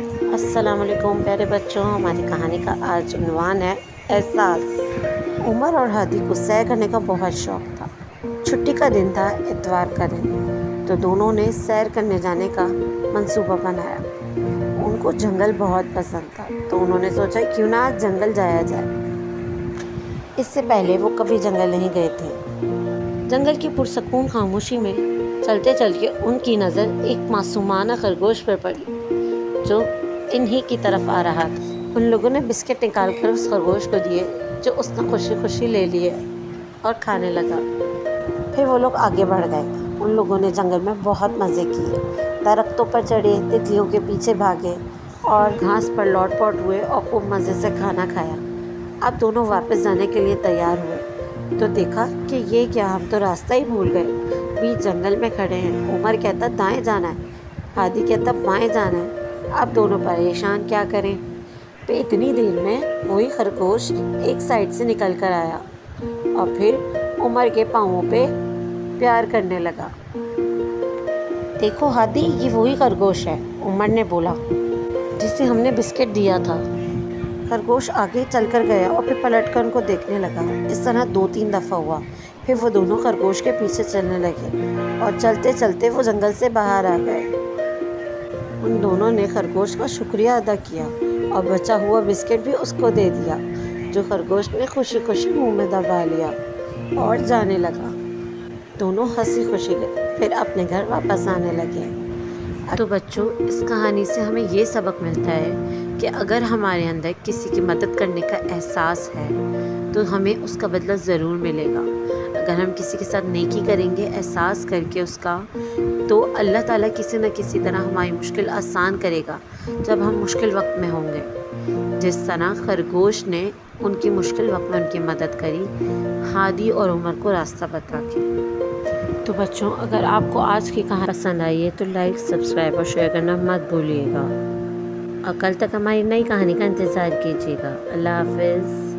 السلام علیکم پیارے بچوں، ہماری کہانی کا آج عنوان ہے احساس۔ عمر اور ہادی کو سیر کرنے کا بہت شوق تھا۔ چھٹی کا دن تھا، اتوار کا دن، تو دونوں نے سیر کرنے جانے کا منصوبہ بنایا۔ ان کو جنگل بہت پسند تھا، تو انہوں نے سوچا کیوں نہ آج جنگل جایا جائے۔ اس سے پہلے وہ کبھی جنگل نہیں گئے تھے۔ جنگل کی پرسکون خاموشی میں چلتے چلتے ان کی نظر ایک معصومانہ خرگوش پر پڑی جو انہی کی طرف آ رہا تھا۔ ان لوگوں نے بسکٹ نکال کر اس خرگوش کو دیے، جو اس نے خوشی خوشی لے لیے اور کھانے لگا۔ پھر وہ لوگ آگے بڑھ گئے۔ ان لوگوں نے جنگل میں بہت مزے کیے، درختوں پر چڑھے، تتلیوں کے پیچھے بھاگے اور گھاس پر لوٹ پوٹ ہوئے اور خوب مزے سے کھانا کھایا۔ اب دونوں واپس جانے کے لیے تیار ہوئے تو دیکھا کہ یہ کیا، ہم تو راستہ ہی بھول گئے، بیچ جنگل میں کھڑے ہیں۔ عمر کہتا دائیں جانا ہے، ہادی کہتا بائیں جانا ہے۔ اب دونوں پریشان، کیا کریں؟ پہ اتنی دیر میں وہی خرگوش ایک سائڈ سے نکل کر آیا اور پھر عمر کے پاؤں پہ پیار کرنے لگا۔ دیکھو ہادی، یہ وہی خرگوش ہے، عمر نے بولا، جسے ہم نے بسکٹ دیا تھا۔ خرگوش آگے چل کر گیا اور پھر پلٹ کر ان کو دیکھنے لگا۔ اس طرح 2-3 دفعہ ہوا۔ پھر وہ دونوں خرگوش کے پیچھے چلنے لگے اور چلتے چلتے وہ جنگل سے باہر آ گئے۔ ان دونوں نے خرگوش کا شکریہ ادا کیا اور بچا ہوا بسکٹ بھی اس کو دے دیا، جو خرگوش نے خوشی خوشی منہ میں دبا لیا اور جانے لگا۔ دونوں ہنسی خوشی پھر اپنے گھر واپس آنے لگے۔ تو بچوں، اس کہانی سے ہمیں یہ سبق ملتا ہے کہ اگر ہمارے اندر کسی کی مدد کرنے کا احساس ہے تو ہمیں اس کا بدلہ ضرور ملے گا۔ اگر ہم کسی کے ساتھ نیکی کریں گے احساس کر کے اس کا، تو اللہ تعالیٰ کسی نہ کسی طرح ہماری مشکل آسان کرے گا جب ہم مشکل وقت میں ہوں گے۔ جس طرح خرگوش نے ان کی مشکل وقت میں ان کی مدد کری، ہادی اور عمر کو راستہ بتا کے۔ تو بچوں، اگر آپ کو آج کی کہانی پسند آئی ہے تو لائک، سبسکرائب اور شیئر کرنا مت بھولیے گا، اور کل تک ہماری نئی کہانی کا انتظار کیجیے گا۔ اللہ حافظ۔